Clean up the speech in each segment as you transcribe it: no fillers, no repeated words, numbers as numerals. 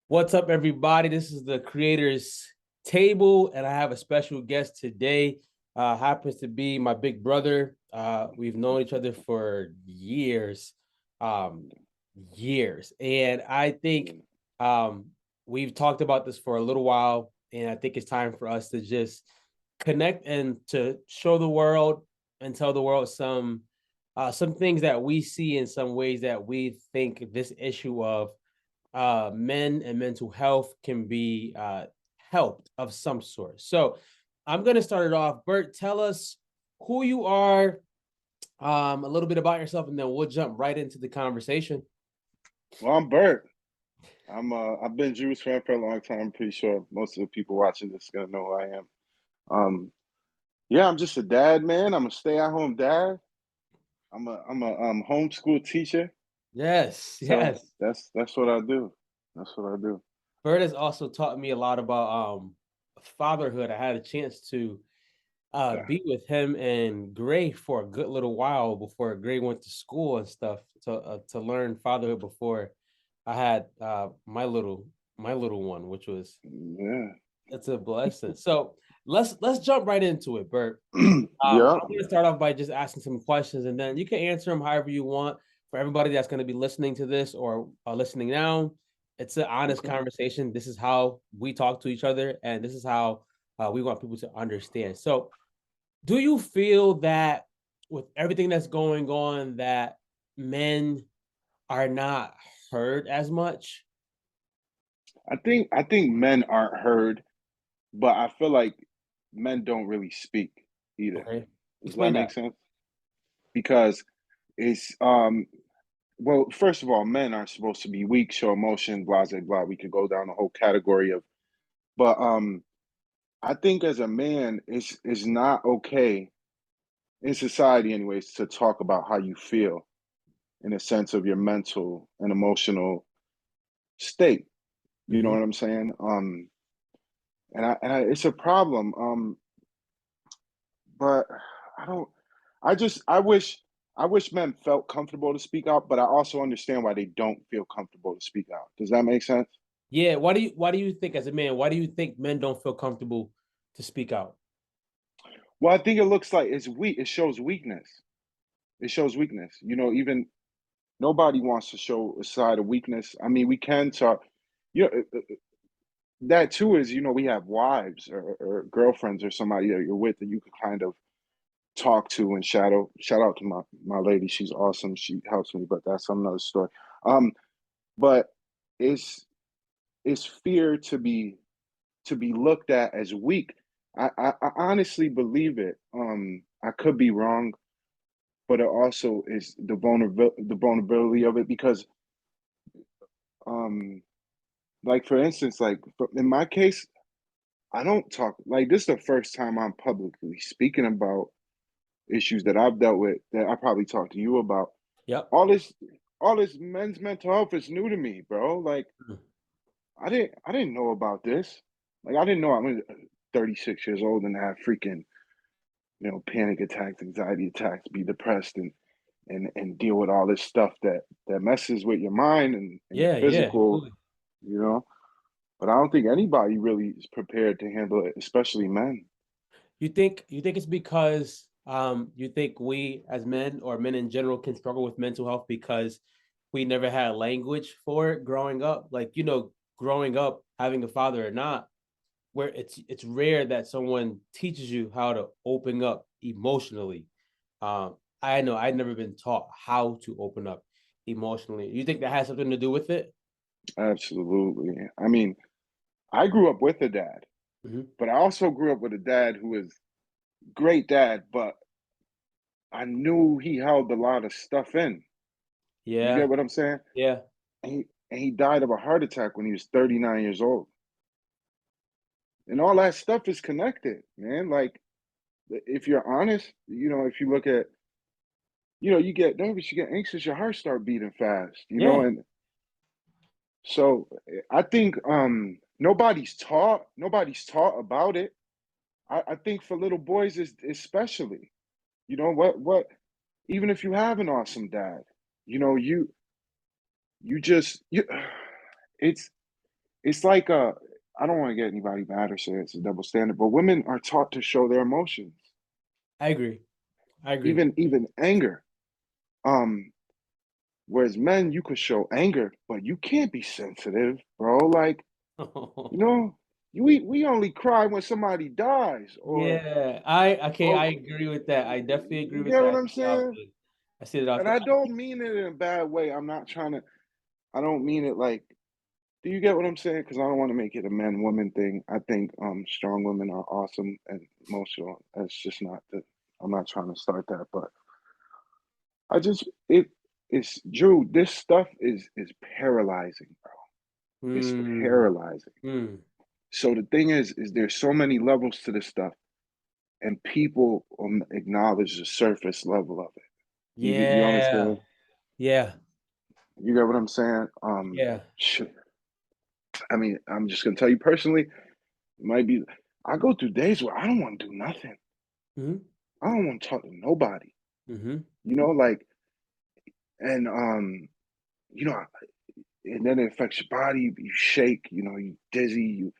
What's up, everybody? This is the Creators Table, and I have a special guest today. Happens to be my big brother. We've known each other for um, years, and I think um, we've talked about this for a little while, and I think it's time for us to just connect and to show the world and tell the world some things that we see in some ways that we think this issue of men and mental health can be helped of some sort. So I'm going to start it off. Bert, tell us who you are, a little bit about yourself, and then we'll jump right into the conversation. Well, I'm Bert. I've been Drew's fan for a long time. I'm pretty sure most of the people watching this are gonna know who I am. Um, yeah, I'm just a dad, man. I'm a stay-at-home dad. I'm a homeschool teacher. Yes, So yes. that's what I do. That's what I do. Bert has also taught me a lot about fatherhood. I had a chance to Okay. be with him and Gray for a good little while before Gray went to school and stuff to learn fatherhood before I had my little one, which was Yeah. it's a blessing. So let's jump right into it, Bert. Yeah. I'm going to start off by just asking some questions, and then you can answer them however you want. For everybody that's going to be listening to this or listening now, it's an honest Okay. conversation. This is how we talk to each other, and this is how we want people to understand. So, do you feel that with everything that's going on, that men are not heard as much? I think men aren't heard, but I feel like men don't really speak either. Okay, Does that explain make that. sense? Because it's well, first of all, men aren't supposed to be weak, show emotion, blah, blah, blah. We could go down the whole category of, but I think as a man, it's not okay in society, anyways, to talk about how you feel in a sense of your mental and emotional state. You know Hmm. what I'm saying? It's a problem. But I don't. I wish men felt comfortable to speak out, but I also understand why they don't feel comfortable to speak out. Does that make sense? Yeah. Why do you think as a man? Why do you think men don't feel comfortable to speak out? Well, I think it looks like it's weak. It shows weakness. It shows weakness. Even nobody wants to show a side of weakness. I mean, we can talk. You know, that too is we have wives or girlfriends or somebody that you're with that you could kind of talk to and shadow. Shout out to my lady. She's awesome. She helps me, but that's another story. Um, but it's it's fear to be looked at as weak. I honestly believe it. I could be wrong, but it also is the vulnerability of it because um like for instance, like in my case, I don't talk like this is the first time I'm publicly speaking about issues that I've dealt with that I probably talked to you about. Yep. All this all this men's mental health is new to me, bro. Like I didn't know about this. Like I didn't know I was 36 years old and have freaking, panic attacks, anxiety attacks, be depressed and deal with all this stuff that messes with your mind and your Yeah. Yeah. physical, Absolutely. you know. But I don't think anybody really is prepared to handle it, especially men. You think it's because you think we as men or men in general can struggle with mental health because we never had language for it growing up? Like, growing up, having a father or not, where it's rare that someone teaches you how to open up emotionally. I know I'd never been taught how to open up emotionally. You think that has something to do with it? Absolutely. I mean, I grew up with a dad, Hmm. but I also grew up with a dad who was great dad, but I knew he held a lot of stuff in. You Yeah. get what I'm saying? Yeah. And he died of a heart attack when he was 39 years old. And all that stuff is connected, man. Like if you're honest, if you look at, you get nervous, you get anxious, your heart start beating fast, Yeah. and so I think nobody's taught about it. I think for little boys is especially, what even if you have an awesome dad, you just you it's it's like I don't want to get anybody mad or say it's a double standard, but women are taught to show their emotions, I agree. I agree. even anger. Um, Whereas men, you could show anger, but you can't be sensitive, bro. Like, you know, we only cry when somebody dies, Yeah, I okay, I or agree with that. I definitely agree you with get that. what I I'm see it saying? often. I see it And often. I don't mean it in a bad way. I'm not trying to. I don't mean it like. Do you get what I'm saying? Because I don't want to make it a man woman thing. I think strong women are awesome and emotional. That's just not the. I'm not trying to start that, but I just it's Drew. This stuff is paralyzing, bro. It's Mm, paralyzing. mm. So the thing is there's so many levels to this stuff, and people acknowledge the surface level of it. You Yeah, understand? yeah, You get what I'm saying? yeah. Shit. I mean, I'm just gonna tell you personally, it might be. I go through days where I don't want to do nothing. Mm-hmm. I don't want to talk to nobody. Mm-hmm. Like, and and then it affects your body. You shake. You dizzy.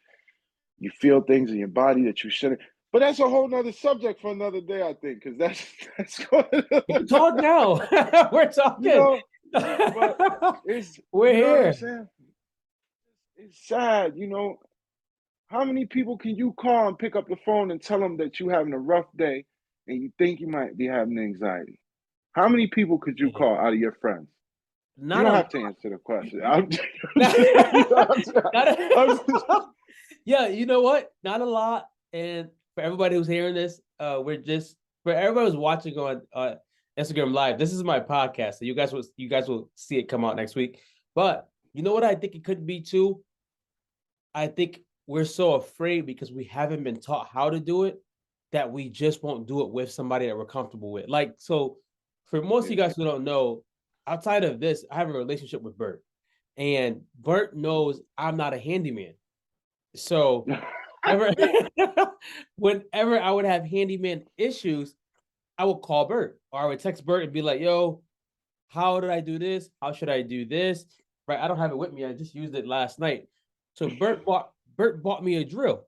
You feel things in your body that you shouldn't. But that's a whole nother subject for another day, I think, because that's going. You can talk now. We're you talking. know. But it's We're you know what I'm here. saying. It's sad. How many people can you call and pick up the phone and tell them that you having a rough day and you think you might be having anxiety? How many people could you call out of your friends? You Not don't a have to lot. Answer the question. I'm just, not I'm a, just, yeah, you know what? Not a lot. And for everybody who's hearing this, we're just for everybody who's watching on Instagram Live. This is my podcast, so you guys will see it come out next week. But you know what I think it could be too. I think we're so afraid because we haven't been taught how to do it that we just won't do it with somebody that we're comfortable with. Like so, for most of you yeah. guys who don't know, outside of this, I have a relationship with Bert, and Bert knows I'm not a handyman. So ever whenever I would have handyman issues, I would call Bert or I would text Bert and be like, yo, how did I do this? How should I do this? Right. I don't have it with me. I just used it last night. So Bert bought me a drill,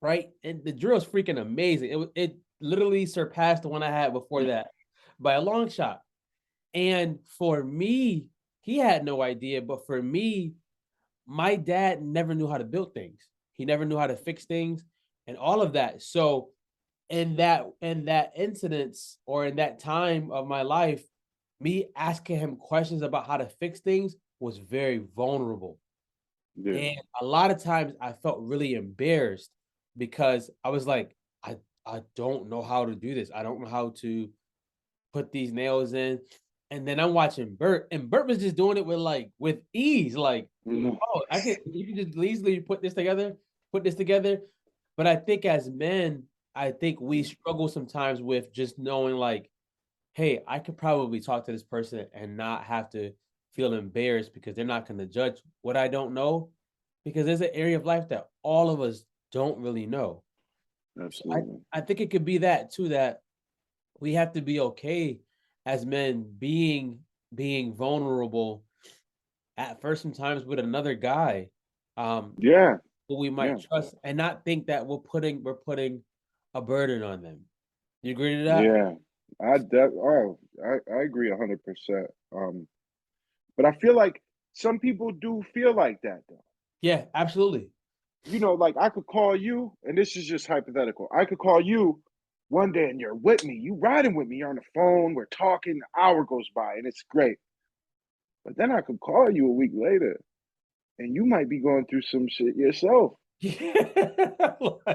right? And the drill is freaking amazing. It literally surpassed the one I had before that by a long shot. And for me, he had no idea, but for me, my dad never knew how to build things. He never knew how to fix things and all of that. So in that incidents or in that time of my life, me asking him questions about how to fix things was very vulnerable. Yeah. And a lot of times I felt really embarrassed because I was like, I don't know how to do this. I don't know how to put these nails in. And then I'm watching Bert, and Bert was just doing it with ease. Like, Mhm. oh, you can just easily put this together. But I think as men, I think we struggle sometimes with just knowing like, hey, I could probably talk to this person and not have to feel embarrassed because they're not going to judge what I don't know. Because there's an area of life that all of us don't really know. So Absolutely. I think it could be that too, that we have to be okay as men being vulnerable at first sometimes with another guy Yeah. who we Yeah. might trust and not think that we're putting a burden on them. You agree to that? Yeah. I agree 100%. But I feel like some people do feel like that though. Yeah, absolutely. Like I could call you, and this is just hypothetical. I could call you one day and you're with me, you riding with me, you're on the phone, we're talking, an hour goes by and it's great. But then I could call you a week later and you might be going through some shit yourself. Yeah.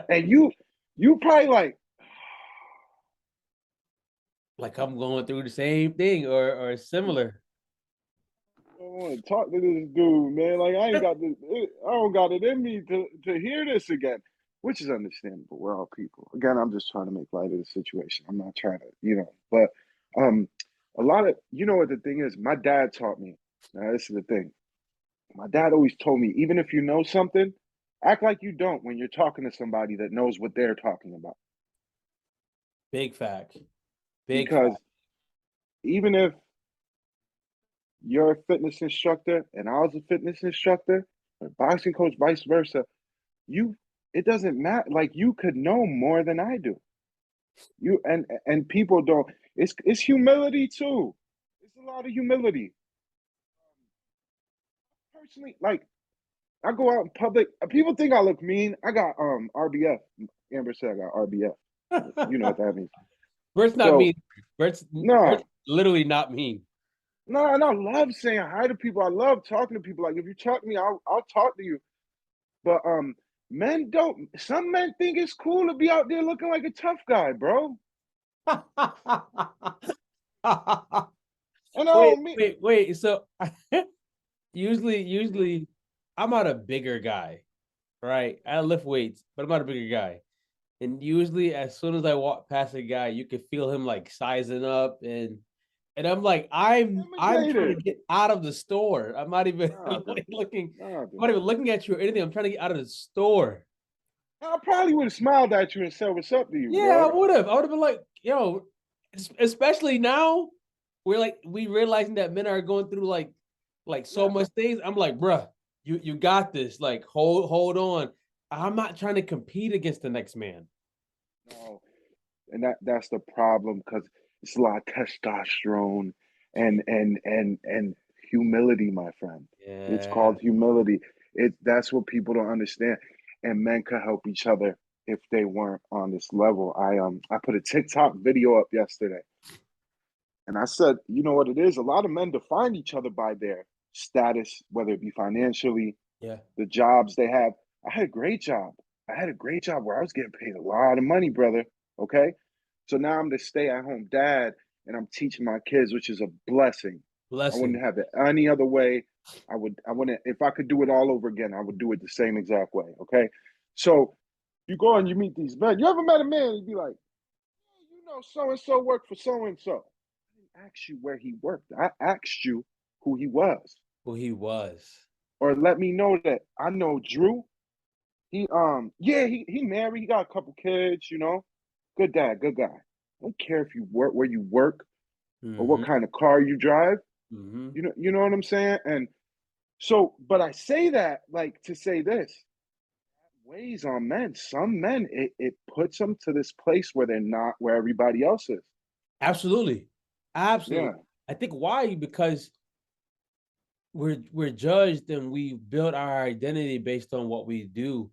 And you probably like, Like I'm going through the same thing or similar. I don't want to talk to this dude, man. Like I ain't got this. I don't got it in me to hear this again, which is understandable. We're all people. Again, I'm just trying to make light of the situation. I'm not trying to. But a lot of what the thing is. My dad taught me. Now this is the thing. My dad always told me, even if you know something, act like you don't when you're talking to somebody that knows what they're talking about. Big fact. Big Because fact. even if you're a fitness instructor and I was a fitness instructor, a boxing coach, vice versa. You, it doesn't matter. Like you could know more than I do. You and people don't. It's humility too. It's a lot of humility. Personally, like I go out in public. People think I look mean. I got RBF. Amber said I got RBF. You know what that means. Bert's not So mean. Bert's no, Bert's literally not mean. no, and I love saying hi to people. I love talking to people. Like if you talk to me, I'll talk to you. But men don't. Some men think it's cool to be out there looking like a tough guy, bro. And I Wait, don't mean wait, wait. So usually I'm not a bigger guy, right? I lift weights, but I'm not a bigger guy. And usually as soon as I walk past a guy, you can feel him like sizing up and I'm like, I'm trying to intimidated. get out of the store. I'm not even Nah, dude. looking, Nah, I'm not dude. even looking at you or anything. I'm trying to get out of the store. I probably would have smiled at you and said, "What's up to you, Yeah, I bro?" would have. I would have been like, yo, especially now, we're like we realizing that men are going through like so Yeah. much things. I'm like, bruh, you got this. Like, hold on. I'm not trying to compete against the next man. No, and that's the problem because it's a lot of testosterone and humility, my friend. It's Yeah. called humility. That's what people don't understand. And men could help each other if they weren't on this level. I put a TikTok video up yesterday, and I said, you know what it is? A lot of men define each other by their status, whether it be financially, Yeah. the jobs they have. I had a great job. I had a great job where I was getting paid a lot of money, brother. Okay. So now I'm the stay at home dad and I'm teaching my kids, which is a blessing. I Blessing. wouldn't have it any other way. I wouldn't, if I could do it all over again, I would do it the same exact way. Okay. So you go and you meet these men. You ever met a man? You'd be like, "Yeah, you know, so and so worked for so and so." I didn't ask you where he worked. I asked you who he was. Who he was. Or let me know that I know Drew. Yeah, he married, he got a couple kids, you know. Good dad, good guy. I don't care if you work where you work or what Mm-hmm. kind of car you drive. Mm-hmm. You know what I'm saying? And so, but I say that like to say this weighs on men. Some men, it puts them to this place where they're not where everybody else is. Absolutely. Yeah, Absolutely. I think why? Because we're judged and we build our identity based on what we do.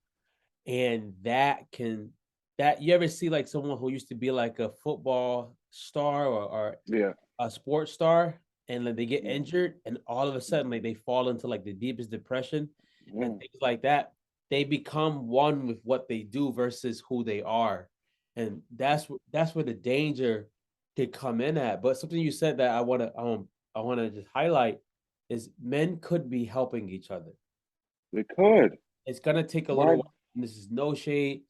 And that you ever see like someone who used to be like a football star or yeah, a sports star and like they get yeah, injured and all of a sudden like they fall into like the deepest depression and yeah, things like that, they become one with what they do versus who they are. And that's where the danger could come in at. But something you said that I want to just highlight is men could be helping each other. they It, could. it's gonna take a little Why? while. And this is no shade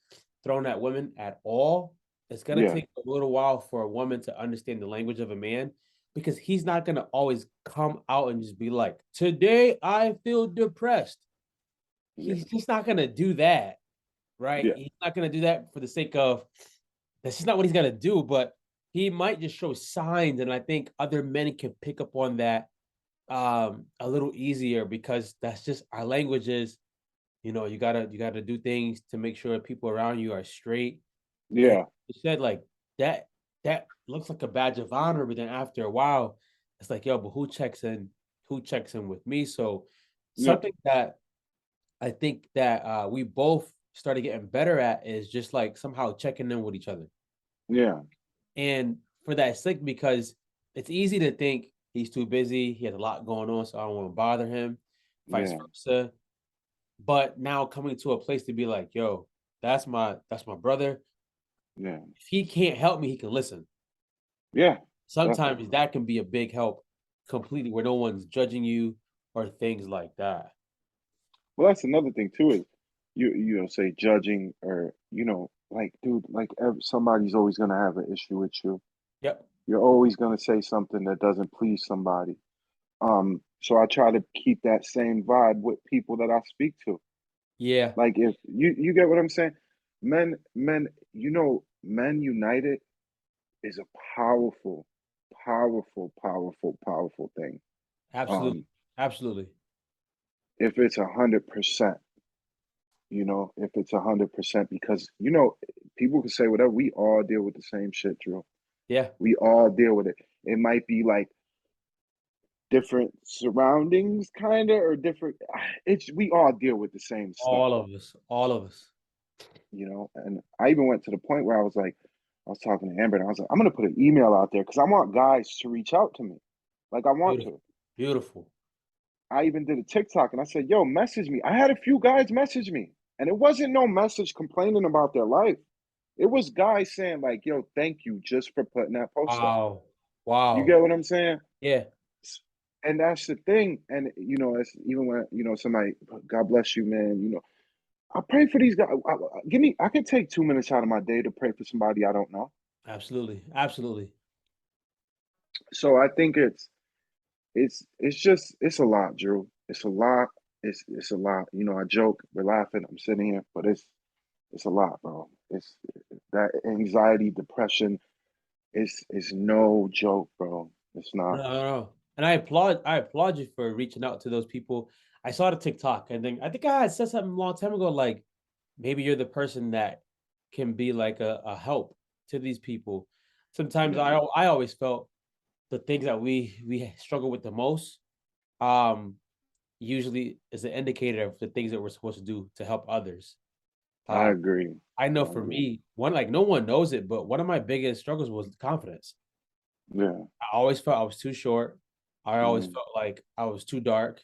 thrown at women at all. It's gonna Yeah, take a little while for a woman to understand the language of a man because he's not gonna always come out and just be like, "Today I feel depressed." yeah, He's just not gonna do that, right? yeah, He's not gonna do that for the sake of that's just not what he's gonna do. But he might just show signs, and I think other men can pick up on that a little easier because that's just our language is you gotta do things to make sure people around you are straight. And yeah, you said like that that looks like a badge of honor, but then after a while, it's like, yo, but who checks in? Who checks in with me? So yeah, something that I think that we both started getting better at is just like somehow checking in with each other. yeah, And for that sake, because it's easy to think he's too busy, he has a lot going on, so I don't want to bother him, vice yeah, versa. But now coming to a place to be like, yo, that's my brother. yeah, If he can't help me, he can listen. yeah. Sometimes Definitely. that can be a big help completely where no one's judging you or things like that. Well, that's another thing too is you know say judging or like dude like somebody's always gonna have an issue with you. Yep. You're always gonna say something that doesn't please somebody. So I try to keep that same vibe with people that I speak to. Yeah. Like if you get what I'm saying, men men united is a powerful, powerful, powerful, powerful thing. Absolutely. Um, Absolutely. if it's 100%, if it's 100%, because people can say whatever. We all deal with the same shit, Drew. Yeah, We all deal with it. It might be like different surroundings, kind of, or different. It's we all deal with the same stuff, all of us, all of us. And I even went to the point where I was like, I was talking to Amber, and I was like, I'm gonna put an email out there because I want guys to reach out to me, like I want Beautiful, to. beautiful. I even did a TikTok and I said, yo, message me. I had a few guys message me, and it wasn't no message complaining about their life. It was guys saying like, yo, thank you just for putting that post up. Wow, You wow. get what I'm saying? Yeah, And that's the thing. And it's even when somebody, God bless you, man. I pray for these guys. I could take 2 minutes out of my day to pray for somebody I don't know. absolutely, absolutely. So I think it's a lot, Drew. It's a lot. It's a lot. I joke, we're laughing, I'm sitting here, but it's a lot, bro. It's that anxiety, depression is no joke, bro. It's No, not. no, no. And I applaud you for reaching out to those people. I saw the TikTok, and then I think I had said something a long time ago, like maybe you're the person that can be like a help to these people. Sometimes Yeah, I always felt the things that we struggle with the most, um, usually is an indicator of the things that we're supposed to do to help others. I Um, agree. I know I for agree. me, one like no one knows it, but one of my biggest struggles was confidence. Yeah. I always felt I was too short. I always Mm-hmm. felt like I was too dark.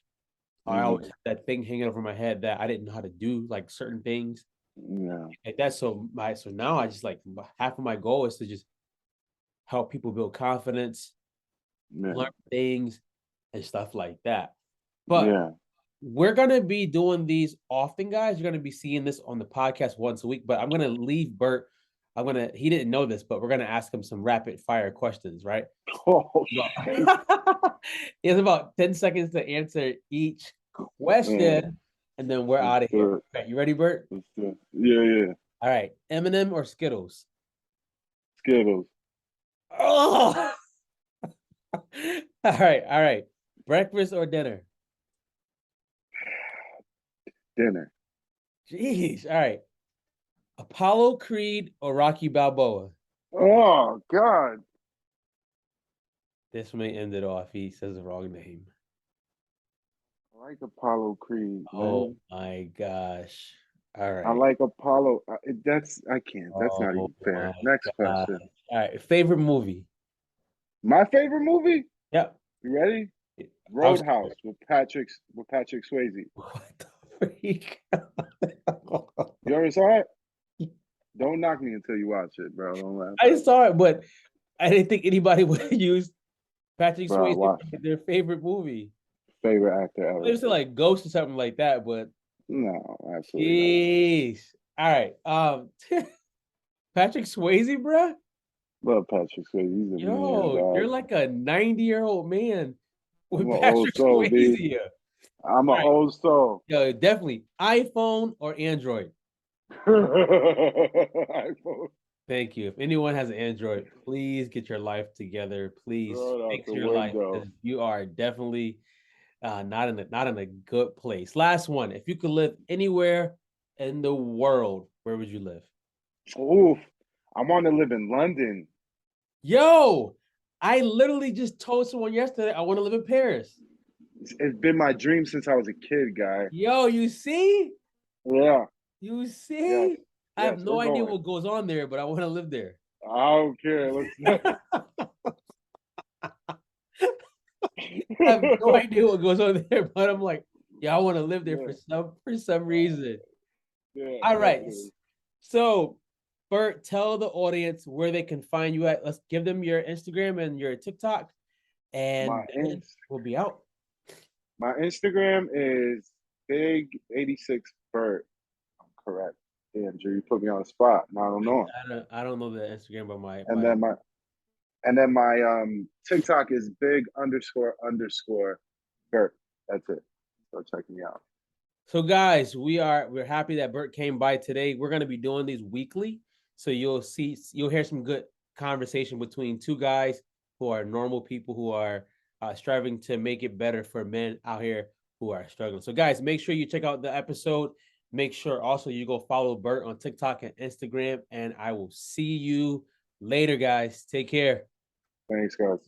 I always Mm-hmm. had that thing hanging over my head that I didn't know how to do like certain things Yeah. like that. So now I just like half of my goal is to just help people build confidence, Yeah. learn things, and stuff like that. But Yeah. we're gonna be doing these often, guys. You're gonna be seeing this on the podcast once a week. But I'm gonna leave Bert. He didn't know this, but we're gonna ask him some rapid fire questions, right? Oh shit. He has about 10 seconds to answer each Yeah. question, and then we're Let's out of here. do it. Okay, you ready, Bert? Let's do it. Yeah, yeah. All right. Eminem or Skittles? Skittles. Oh, all right, all right. Breakfast or dinner? Dinner. Jeez. All right. Apollo Creed or Rocky Balboa? Oh God. This may end it off. He says the wrong name. I like Apollo Creed, Oh man. my gosh. All I right. like Apollo. I can't. That's not Oh even my fair. Next gosh. question. All right. Favorite movie? My favorite movie. Yep. You ready? I was Roadhouse with Patrick Swayze. what the freak? You ever saw it? Don't knock me until you watch it, bro. Don't laugh I at me, saw it, but I didn't think anybody would use Patrick bro. Swayze Watch for it. their favorite movie. Favorite actor They ever. would say like Ghost or something like that, but No, absolutely not. jeez. All right. Patrick Swayze, bruh? Love Patrick Swayze. He's a man, Yo, you're dog. like a 90-year-old man I'm with an old Patrick soul, Swayze B. here. I'm an All right. old soul. Yo, definitely iPhone or Android. iPhone. Thank you. If anyone has an Android, please get your life together. Please Throw it out fix the your life window. because you are definitely not in a good place. Last one. If you could live anywhere in the world, where would you live? Oof. I want to live in London. Yo, I literally just told someone yesterday I want to live in Paris. It's been my dream since I was a kid, guy. Yo, you see? Yeah. You Yes. see? I have Yes, we're no idea going. what goes on there, but I want to live there. I don't care. Let's. I have no idea what goes on there, but I'm like, yeah, I want to live there Yeah. for some reason. Yeah. All right. Definitely. So, Bert, tell the audience where they can find you at. Let's give them your Instagram and your TikTok, My and then ins we'll be out. my Instagram is big86Bert. I'm correct. Damn, Drew, you put me on the spot. Now I don't know. I don't know the Instagram, but my And my then my TikTok is big__Bert. That's it. So check me out. So guys, we're happy that Bert came by today. We're gonna be doing these weekly, so you'll hear some good conversation between two guys who are normal people who are striving to make it better for men out here who are struggling. So, guys, make sure you check out the episode. Make sure also you go follow Bert on TikTok and Instagram. And I will see you later, guys. Take care. Thanks, guys.